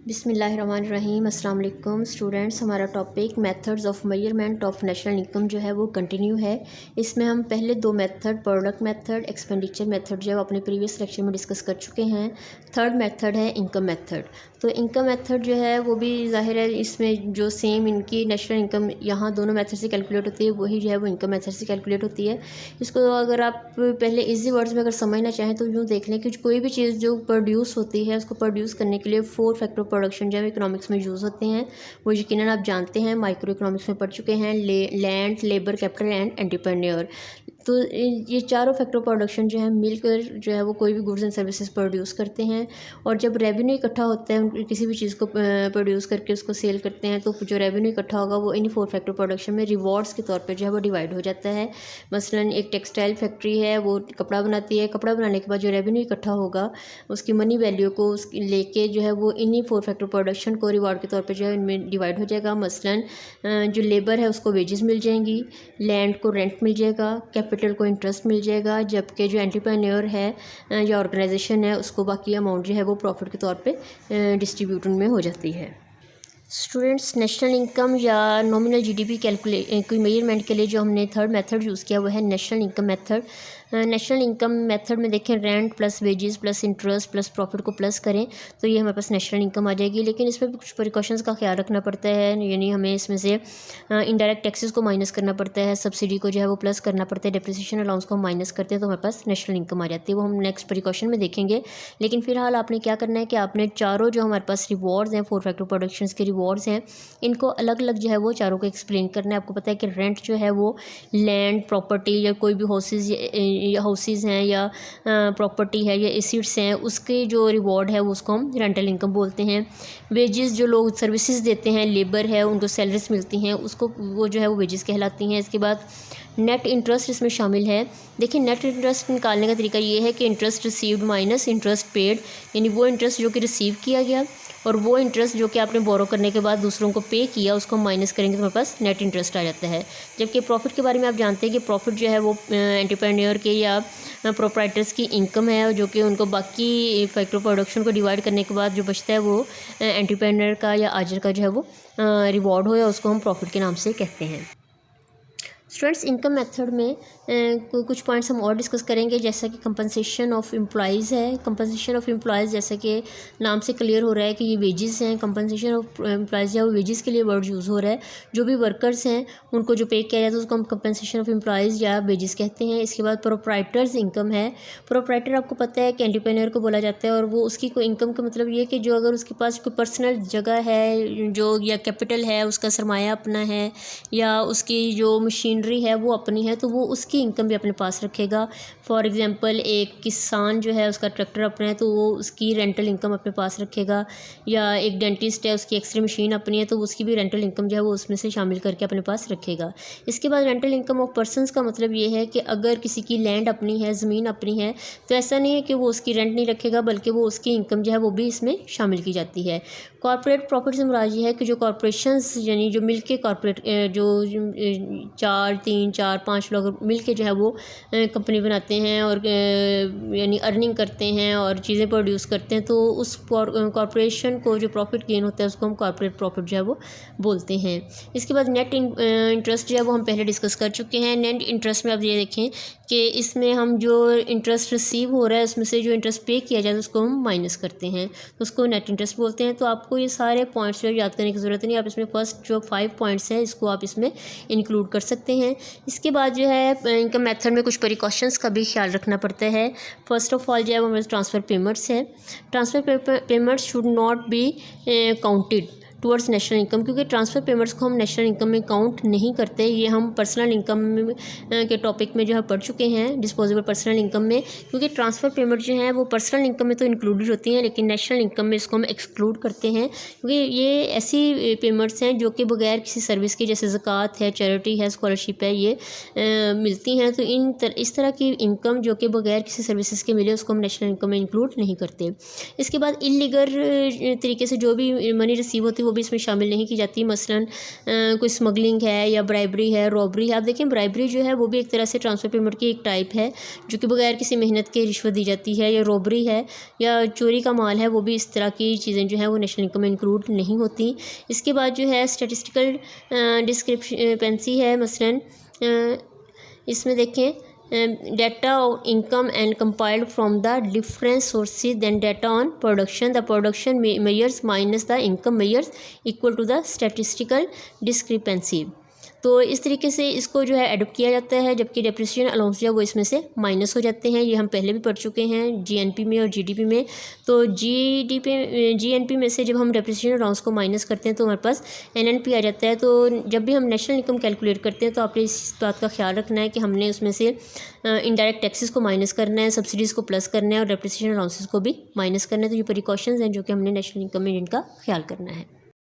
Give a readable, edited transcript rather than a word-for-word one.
बिस्मिल्लाहिर्रहमानिर्रहीम। अस्सलाम वालेकुम स्टूडेंट्स। हमारा topic methods of measurement of national income जो है वो कंटिन्यू है। इसमें हम पहले दो method, product method, expenditure method जो है वो अपने प्रीवियस लेक्चर में डिस्कस कर चुके हैं। थर्ड मेथड है इनकम मेथड। तो इनकम मेथड जो है वो भी ज़ाहिर है इसमें जो सेम इनकी नेशनल इनकम यहाँ दोनों मेथड से कैलकुलेट होती है वही जो है वो इनकम मेथड से कैलकुलेट होती है। इसको अगर आप पहले इजी वर्ड्स में अगर समझना चाहें तो यूँ देख लें कि कोई भी चीज़ जो प्रोड्यूस होती है उसको प्रोड्यूस करने के लिए 4 फैक्टर प्रोडक्शन जो है इकोनॉमिक्स में यूज़ होते हैं। वो यकीनन आप जानते हैं, माइक्रो इकोनॉमिक्स में पढ़ चुके हैं। Land, labour, capital and entrepreneur. तो ये चारों फैक्टर प्रोडक्शन जो है मिलकर जो है वो कोई भी गुड्स एंड सर्विसेज प्रोड्यूस करते हैं। और जब रेवेन्यू इकट्ठा होता है किसी भी चीज़ को प्रोड्यूस करके उसको सेल करते हैं तो जो रेवेन्यू इकट्ठा होगा वो इन 4 फैक्टर प्रोडक्शन में रिवॉर्ड्स के तौर पे जो है वो डिवाइड हो जाता है। मसलन एक टेक्सटाइल फैक्ट्री है, वो कपड़ा बनाती है। कपड़ा बनाने के बाद जो रेवेन्यू इकट्ठा होगा उसकी मनी वैल्यू को लेके जो है वो इन्हीं 4 फैक्टर प्रोडक्शन को रिवॉर्ड के तौर पे जो है इनमें डिवाइड हो जाएगा। मसलन जो लेबर है उसको वेजेस मिल जाएंगी, लैंड को रेंट मिल जाएगा, कैपिटल को इंटरेस्ट मिल जाएगा, जबकि जो एंटरप्रेन्योर है या ऑर्गेनाइजेशन है उसको बाकी अमाउंट जो है वो प्रॉफिट के तौर पे डिस्ट्रीब्यूट में हो जाती है। स्टूडेंट्स, नेशनल इनकम या नॉमिनल जीडीपी कैलकुलेट कोई मेजरमेंट के लिए जो हमने थर्ड मेथड यूज़ किया वो है national income method. National income method में देखें rent plus wages plus interest plus profit को प्लस करें तो ये हमारे पास नेशनल इनकम आ जाएगी। लेकिन इसमें भी कुछ प्रिकॉशंस का ख्याल रखना पड़ता है, यानी हमें इसमें से इनडायरेक्ट टैक्सेस को माइनस करना पड़ता है, सब्सिडी को जो है वो प्लस करना पड़ता है, डेप्रिसिएशन अलाउंस को हम माइनस करते हैं तो हमारे पास नेशनल इनकम आ जाती है। वो हम नेक्स्ट प्रिकॉशन में देखेंगे। लेकिन फिलहाल आपने क्या करना है कि आपने चारों जो हमारे पास रिवॉर्ड्स हैं, 4 फैक्टर प्रोडक्शंस के रिवॉर्ड्स हैं, इनको अलग अलग जो है वो चारों को एक्सप्लेन करना है। आपको पता है कि रेंट जो है वो लैंड, प्रॉपर्टी या कोई भी हाउसेज हैं या प्रॉपर्टी है या एसिड्स हैं, उसके जो रिवॉर्ड है वो उसको हम रेंटल इनकम बोलते हैं। वेजेस जो लोग सर्विसेज देते हैं, लेबर है, उनको सैलरीज मिलती हैं, उसको वो जो है वो वेजेस कहलाती हैं। इसके बाद नेट इंटरेस्ट इसमें शामिल है। देखिए नेट इंटरेस्ट निकालने का तरीका ये है कि interest received minus interest paid, यानी वो इंटरेस्ट जो कि रिसीव किया गया और वो इंटरेस्ट जो कि आपने बोरो करने के बाद दूसरों को पे किया उसको माइनस करेंगे तो हमारे पास नेट इंटरेस्ट आ जाता है। जबकि प्रॉफिट के बारे में आप जानते हैं कि प्रॉफिट जो है वो एंटरप्रेन्योर के या प्रोप्राइटर्स की इनकम है जो कि उनको बाकी फैक्टर प्रोडक्शन को डिवाइड करने के बाद जो बचता है वो एंटरप्रेन्योर का या आजर का जो है वो रिवॉर्ड हो या उसको हम प्रॉफिट के नाम से कहते हैं। स्टूडेंट्स, इनकम मेथड में कुछ पॉइंट्स हम और डिस्कस करेंगे, जैसा कि कंपनसेशन ऑफ एम्प्लॉयज़ है। कंपनसेशन ऑफ एम्प्लॉयज़ जैसा कि नाम से क्लियर हो रहा है कि ये वेजेस हैं। कंपनसेशन ऑफ एम्प्लॉयज़ या वो वेजेस के लिए वर्ड यूज़ हो रहा है। जो भी वर्कर्स हैं उनको जो पे किया जाता है उसको हम कंपनसेशन ऑफ एम्प्लॉयज़ या वेजेस कहते हैं। इसके बाद प्रोप्राइटर्स इनकम है। प्रोप्राइटर आपको पता है कि एंटरप्रेन्योर को बोला जाता है और वो उसकी कोई इनकम का मतलब ये है कि जो अगर उसके पास कोई पर्सनल जगह है जो या कैपिटल है, उसका सरमाया अपना है या उसकी जो मशीनरी है वो अपनी है तो वो उसकी इनकम भी अपने पास रखेगा। फॉर एग्जांपल एक किसान जो है उसका ट्रैक्टर अपना है तो वो उसकी रेंटल इनकम अपने पास रखेगा, या एक डेंटिस्ट है उसकी एक्सरे मशीन अपनी है तो उसकी भी रेंटल इनकम जो है वो उसमें से शामिल करके अपने पास रखेगा। इसके बाद रेंटल इनकम ऑफ पर्सनस का मतलब ये है कि अगर किसी की लैंड अपनी है, ज़मीन अपनी है, तो ऐसा नहीं है कि वो उसकी रेंट नहीं रखेगा बल्कि वो उसकी इनकम जो है वो भी इसमें शामिल की जाती है। कॉर्पोरेट प्रॉफिट से मुराद ये है कि जो कॉर्पोरेशंस यानी जो मिल के कॉर्पोरेट जो 4, 3, 4, 5 लोग मिल के जो है वो कंपनी बनाते हैं और यानी अर्निंग करते हैं और चीज़ें प्रोड्यूस करते हैं तो उस कॉर्पोरेशन को जो प्रॉफिट गेन होता है उसको हम कॉर्पोरेट प्रॉफिट जो है वो बोलते हैं। इसके बाद नेट इंटरेस्ट जो है वो हम पहले डिस्कस कर चुके हैं। नेट इंटरेस्ट में आप ये देखें कि इसमें हम जो इंटरेस्ट रिसीव हो रहा है उसमें से जो इंटरेस्ट पे किया जाता है उसको हम माइनस करते हैं तो उसको नेट इंटरेस्ट बोलते हैं। तो आपको ये सारे पॉइंट्स जो याद करने की ज़रूरत नहीं, आप इसमें फर्स्ट जो 5 पॉइंट्स हैं इसको आप इसमें इंक्लूड कर सकते हैं। इसके बाद जो है इनकम मेथड में कुछ प्रिकॉशंस का भी ख्याल रखना पड़ता है। फर्स्ट ऑफ ऑल जो है वो हमारे ट्रांसफ़र पेमेंट्स है। Transfer payments should not be counted towards national income, क्योंकि ट्रांसफ़र पेमेंट्स को हम नेशनल इनकम में काउंट नहीं करते। ये हम पर्सनल इनकम के टॉपिक में जो है पढ़ चुके हैं, डिस्पोजेबल पर्सनल इनकम में, क्योंकि ट्रांसफ़र पेमेंट जो है वो पर्सनल इनकम में तो इंक्लूडेड होती हैं लेकिन नेशनल इनकम में इसको हम एक्सक्लूड करते हैं क्योंकि ये ऐसी पेमेंट्स हैं जो कि बगैर किसी सर्विस के, जैसे ज़कात है, चैरिटी है, स्कॉलरशिप है, ये मिलती हैं। तो इस तरह की इनकम जो कि बगैर किसी सर्विसेज के मिले उसको हम नेशनल इनकम में इंक्लूड नहीं करते। इसके बाद इलीगल तरीके से जो भी मनी रिसीव होती है वो भी इसमें शामिल नहीं की जाती। मसलन कोई स्मगलिंग है या ब्राइबरी है, रॉबरी है। आप देखें ब्राइबरी जो है वो भी एक तरह से ट्रांसफ़र पेमेंट की एक टाइप है जो कि बगैर किसी मेहनत के रिश्वत दी जाती है। या रॉबरी है या चोरी का माल है, वो भी इस तरह की चीज़ें जो हैं वो नेशनल इनकम में इंक्लूड नहीं होती। इसके बाद जो है स्टैटिस्टिकल डिस्क्रिपेंसी है। मसलन इसमें देखें data on income and compiled from the different sources than data on production. The production measures minus the income measures equal to the statistical discrepancy. तो इस तरीके से इसको जो है एडप्ट किया जाता है, जबकि डेप्रिसिएशन अलाउंस जो है वो इसमें से माइनस हो जाते हैं। ये हम पहले भी पढ़ चुके हैं जीएनपी में और जीडीपी में। तो जीएनपी में से जब हम डेप्रिसिएशन अलाउंस को माइनस करते हैं तो हमारे पास एनएनपी आ जाता है। तो जब भी हम नेशनल इनकम कैलकुलेट करते हैं तो आपने इस बात का ख्याल रखना है कि हमने उसमें से इनडायरेक्ट टैक्सेस को माइनस करना है, सब्सिडीज़ को प्लस करना है और डेप्रिसिएशन अलाउंसेस को भी माइनस करना है। तो ये प्रिकॉशंस हैं जो कि हमने नेशनल इनकम में जिनका ख्याल करना है।